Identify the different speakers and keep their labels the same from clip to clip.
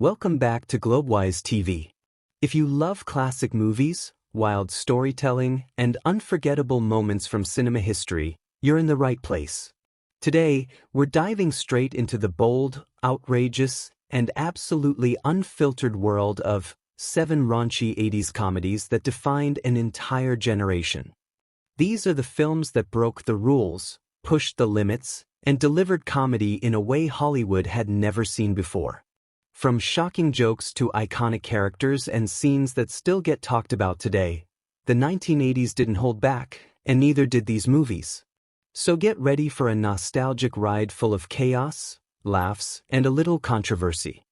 Speaker 1: Welcome back to Globewise TV. If you love classic movies, wild storytelling, and unforgettable moments from cinema history, you're in the right place. Today, we're diving straight into the bold, outrageous, and absolutely unfiltered world of 7 raunchy 80s comedies that defined an entire generation. These are the films that broke the rules, pushed the limits, and delivered comedy in a way Hollywood had never seen before. From shocking jokes to iconic characters and scenes that still get talked about today, the 1980s didn't hold back, and neither did these movies. So get ready for a nostalgic ride full of chaos, laughs, and a little controversy.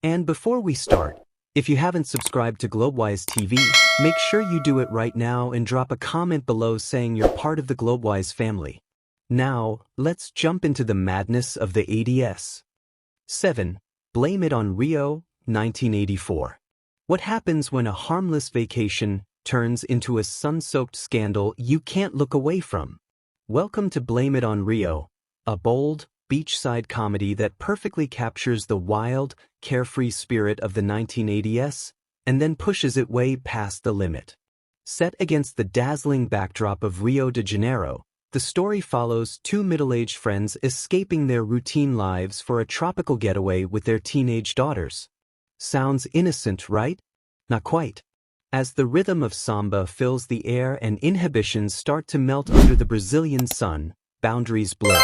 Speaker 1: And before we start, if you haven't subscribed to Globewise TV, make sure you do it right now and drop a comment below saying you're part of the Globewise family. Now, let's jump into the madness of the 80s. 7. Blame It on Rio, 1984. What happens when a harmless vacation turns into a sun-soaked scandal you can't look away from? Welcome to Blame It on Rio, a bold, beachside comedy that perfectly captures the wild, carefree spirit of the 1980s and then pushes it way past the limit. Set against the dazzling backdrop of Rio de Janeiro, the story follows 2 middle-aged friends escaping their routine lives for a tropical getaway with their teenage daughters. Sounds innocent, right? Not quite. As the rhythm of samba fills the air and inhibitions start to melt under the Brazilian sun, boundaries blur.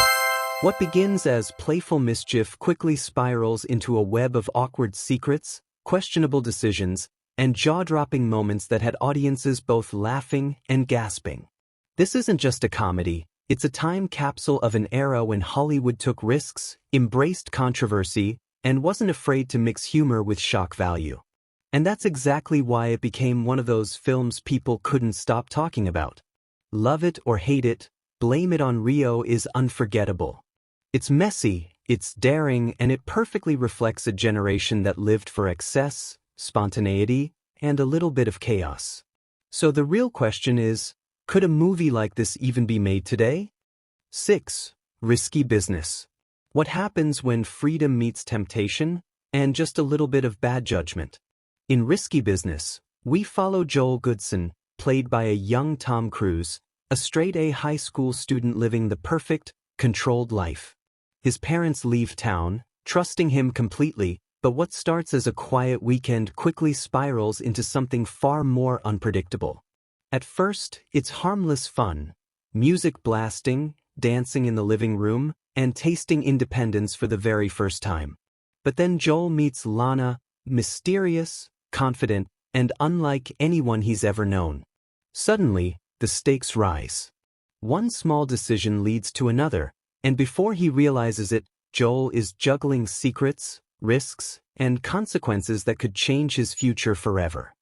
Speaker 1: What begins as playful mischief quickly spirals into a web of awkward secrets, questionable decisions, and jaw-dropping moments that had audiences both laughing and gasping. This isn't just a comedy, it's a time capsule of an era when Hollywood took risks, embraced controversy, and wasn't afraid to mix humor with shock value. And that's exactly why it became one of those films people couldn't stop talking about. Love it or hate it, Blame It on Rio is unforgettable. It's messy, it's daring, and it perfectly reflects a generation that lived for excess, spontaneity, and a little bit of chaos. So the real question is, could a movie like this even be made today? 6. Risky Business. What happens when freedom meets temptation, and just a little bit of bad judgment? In Risky Business, we follow Joel Goodson, played by a young Tom Cruise, a straight-A high school student living the perfect, controlled life. His parents leave town, trusting him completely, but what starts as a quiet weekend quickly spirals into something far more unpredictable. At first, it's harmless fun, music blasting, dancing in the living room, and tasting independence for the very first time. But then Joel meets Lana, mysterious, confident, and unlike anyone he's ever known. Suddenly, the stakes rise. One small decision leads to another, and before he realizes it, Joel is juggling secrets, risks, and consequences that could change his future forever.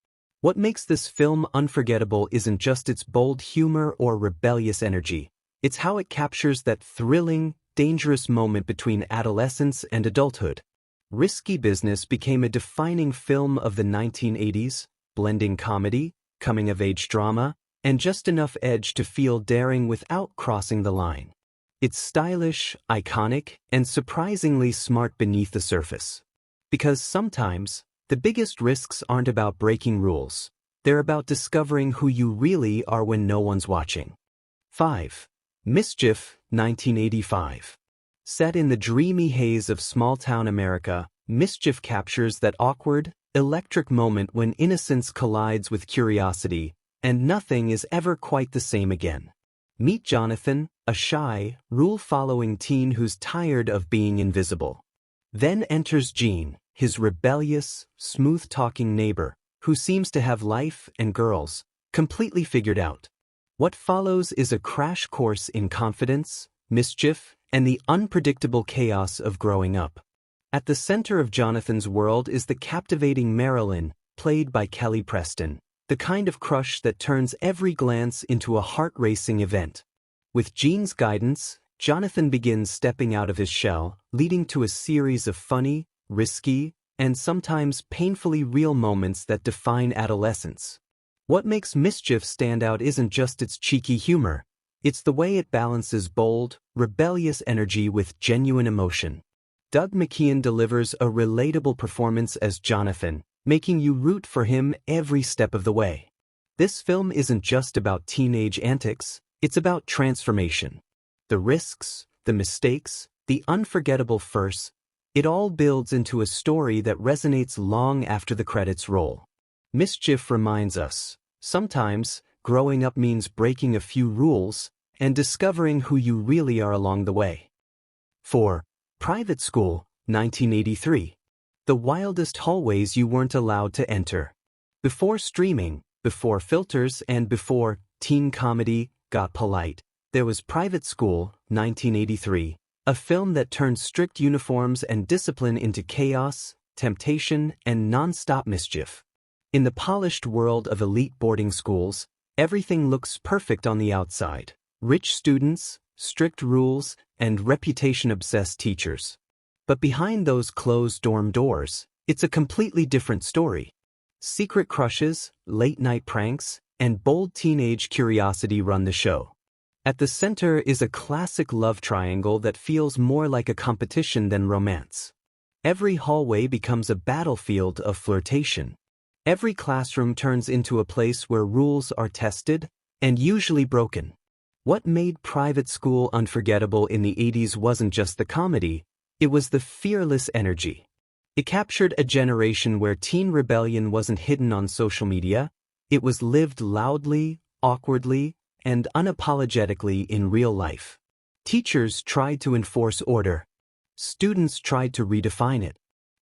Speaker 1: What makes this film unforgettable isn't just its bold humor or rebellious energy, it's how it captures that thrilling, dangerous moment between adolescence and adulthood. Risky Business became a defining film of the 1980s, blending comedy, coming-of-age drama, and just enough edge to feel daring without crossing the line. It's stylish, iconic, and surprisingly smart beneath the surface. Because sometimes, the biggest risks aren't about breaking rules. They're about discovering who you really are when no one's watching. 5. Mischief, 1985. Set in the dreamy haze of small-town America, Mischief captures that awkward, electric moment when innocence collides with curiosity, and nothing is ever quite the same again. Meet Jonathan, a shy, rule-following teen who's tired of being invisible. Then enters Gene, his rebellious, smooth-talking neighbor, who seems to have life and girls completely figured out. What follows is a crash course in confidence, mischief, and the unpredictable chaos of growing up. At the center of Jonathan's world is the captivating Marilyn, played by Kelly Preston, the kind of crush that turns every glance into a heart-racing event. With Gene's guidance, Jonathan begins stepping out of his shell, leading to a series of funny, risky, and sometimes painfully real moments that define adolescence. What makes Mischief stand out isn't just its cheeky humor, it's the way it balances bold, rebellious energy with genuine emotion. Doug McKeon delivers a relatable performance as Jonathan, making you root for him every step of the way. This film isn't just about teenage antics, it's about transformation. The risks, the mistakes, the unforgettable firsts, it all builds into a story that resonates long after the credits roll. Mischief reminds us, sometimes, growing up means breaking a few rules and discovering who you really are along the way. 4. Private School, 1983. The wildest hallways you weren't allowed to enter. Before streaming, before filters, and before teen comedy got polite, there was Private School, 1983, a film that turned strict uniforms and discipline into chaos, temptation, and non-stop mischief. In the polished world of elite boarding schools, everything looks perfect on the outside. Rich students, strict rules, and reputation-obsessed teachers. But behind those closed dorm doors, it's a completely different story. Secret crushes, late-night pranks, and bold teenage curiosity run the show. At the center is a classic love triangle that feels more like a competition than romance. Every hallway becomes a battlefield of flirtation. Every classroom turns into a place where rules are tested and usually broken. What made Private School unforgettable in the 80s wasn't just the comedy, it was the fearless energy. It captured a generation where teen rebellion wasn't hidden on social media, it was lived loudly, awkwardly, and unapologetically in real life. Teachers tried to enforce order. Students tried to redefine it.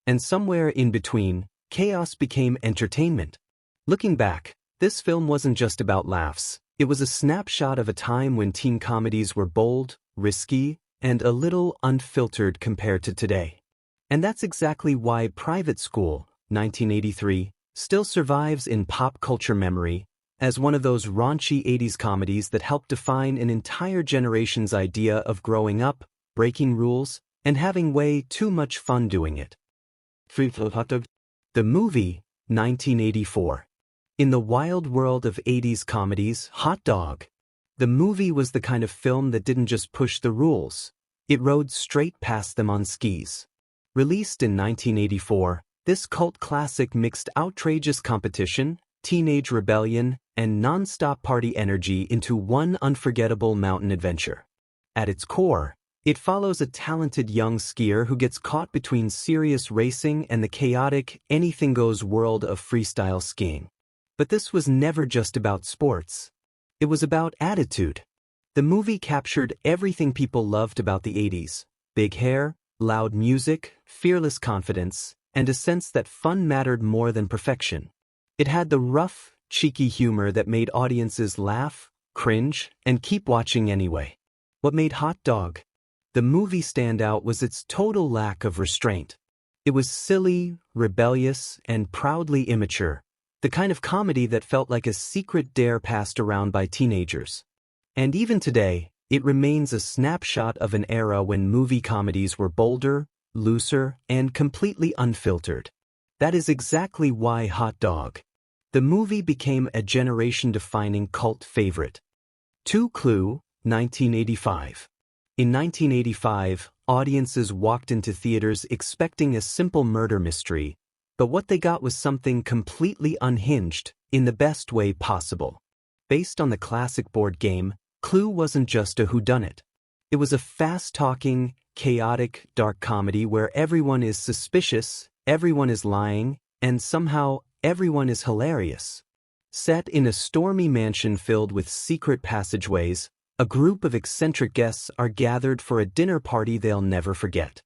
Speaker 1: And somewhere in between, chaos became entertainment. Looking back, this film wasn't just about laughs. It was a snapshot of a time when teen comedies were bold, risky, and a little unfiltered compared to today. And that's exactly why Private School, 1983, still survives in pop culture memory as one of those raunchy 80s comedies that helped define an entire generation's idea of growing up, breaking rules, and having way too much fun doing it. The movie, 1984. In the wild world of 80s comedies, Hot Dog. The movie was the kind of film that didn't just push the rules, it rode straight past them on skis. Released in 1984, this cult classic mixed outrageous competition, teenage rebellion, and non-stop party energy into one unforgettable mountain adventure. At its core, it follows a talented young skier who gets caught between serious racing and the chaotic, anything-goes world of freestyle skiing. But this was never just about sports. It was about attitude. The movie captured everything people loved about the 80s: big hair, loud music, fearless confidence, and a sense that fun mattered more than perfection. It had the rough, cheeky humor that made audiences laugh, cringe, and keep watching anyway. What made Hot Dog, the movie, stand out was its total lack of restraint. It was silly, rebellious, and proudly immature, the kind of comedy that felt like a secret dare passed around by teenagers. And even today, it remains a snapshot of an era when movie comedies were bolder, looser, and completely unfiltered. That is exactly why Hot Dog, the movie, became a generation-defining cult favorite. 2. Clue, 1985. In 1985, audiences walked into theaters expecting a simple murder mystery, but what they got was something completely unhinged, in the best way possible. Based on the classic board game, Clue wasn't just a whodunit. It was a fast-talking, chaotic, dark comedy where everyone is suspicious, everyone is lying, and somehow everyone is hilarious. Set in a stormy mansion filled with secret passageways, a group of eccentric guests are gathered for a dinner party they'll never forget.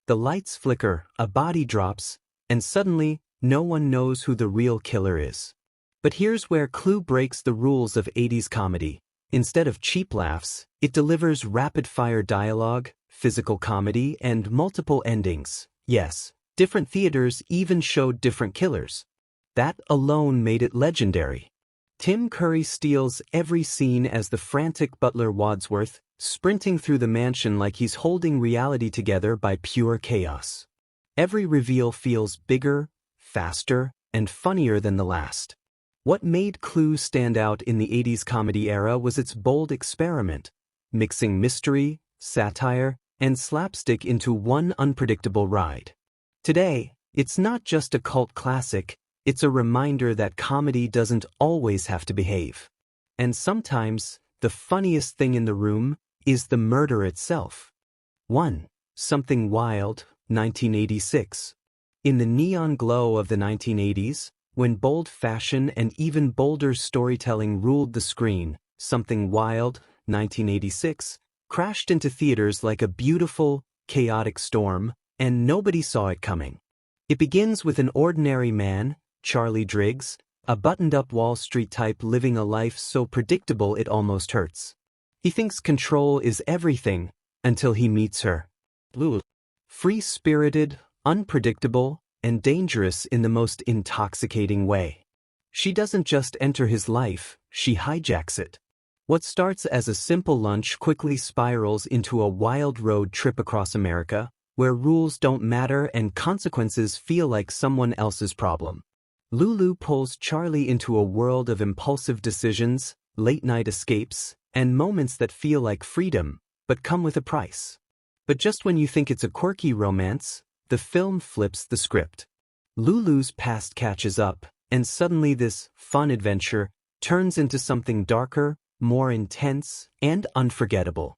Speaker 1: The lights flicker, a body drops, and suddenly, no one knows who the real killer is. But here's where Clue breaks the rules of 80s comedy. Instead of cheap laughs, it delivers rapid-fire dialogue, physical comedy, and multiple endings. Yes, different theaters even showed different killers. That alone made it legendary. Tim Curry steals every scene as the frantic butler Wadsworth, sprinting through the mansion like he's holding reality together by pure chaos. Every reveal feels bigger, faster, and funnier than the last. What made Clue stand out in the 80s comedy era was its bold experiment, mixing mystery, satire, and slapstick into one unpredictable ride. Today, it's not just a cult classic, it's a reminder that comedy doesn't always have to behave. And sometimes, the funniest thing in the room is the murder itself. 1. Something Wild, 1986. In the neon glow of the 1980s, when bold fashion and even bolder storytelling ruled the screen, Something Wild, 1986, crashed into theaters like a beautiful, chaotic storm, and nobody saw it coming. It begins with an ordinary man, Charlie Driggs, a buttoned-up Wall Street type living a life so predictable it almost hurts. He thinks control is everything until he meets her. Lulu. Free-spirited, unpredictable, and dangerous in the most intoxicating way. She doesn't just enter his life, she hijacks it. What starts as a simple lunch quickly spirals into a wild road trip across America, where rules don't matter and consequences feel like someone else's problem. Lulu pulls Charlie into a world of impulsive decisions, late-night escapes, and moments that feel like freedom, but come with a price. But just when you think it's a quirky romance, the film flips the script. Lulu's past catches up, and suddenly this fun adventure turns into something darker, more intense, and unforgettable.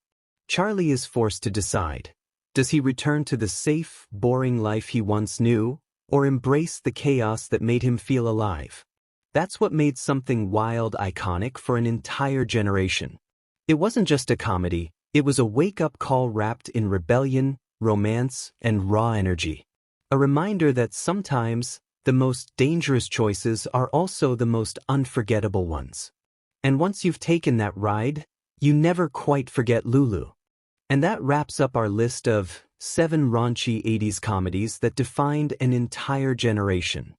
Speaker 1: Charlie is forced to decide. Does he return to the safe, boring life he once knew, or embrace the chaos that made him feel alive? That's what made Something Wild iconic for an entire generation. It wasn't just a comedy, it was a wake-up call wrapped in rebellion, romance, and raw energy. A reminder that sometimes, the most dangerous choices are also the most unforgettable ones. And once you've taken that ride, you never quite forget Lulu. And that wraps up our list of 7 raunchy 80s comedies that defined an entire generation.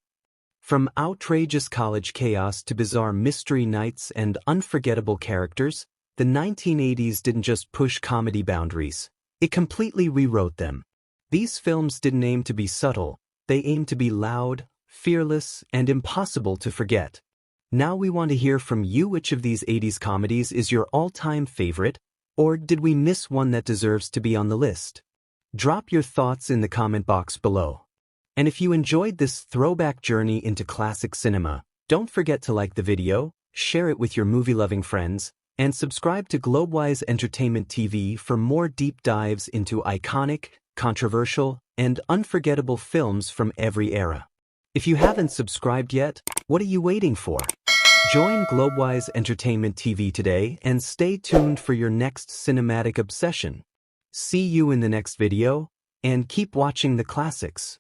Speaker 1: From outrageous college chaos to bizarre mystery nights and unforgettable characters, the 1980s didn't just push comedy boundaries, it completely rewrote them. These films didn't aim to be subtle, they aimed to be loud, fearless, and impossible to forget. Now we want to hear from you which of these 80s comedies is your all-time favorite, or did we miss one that deserves to be on the list? Drop your thoughts in the comment box below. And if you enjoyed this throwback journey into classic cinema, don't forget to like the video, share it with your movie-loving friends, and subscribe to Globewise Entertainment TV for more deep dives into iconic, controversial, and unforgettable films from every era. If you haven't subscribed yet, what are you waiting for? Join Globewise Entertainment TV today and stay tuned for your next cinematic obsession. See you in the next video, and keep watching the classics.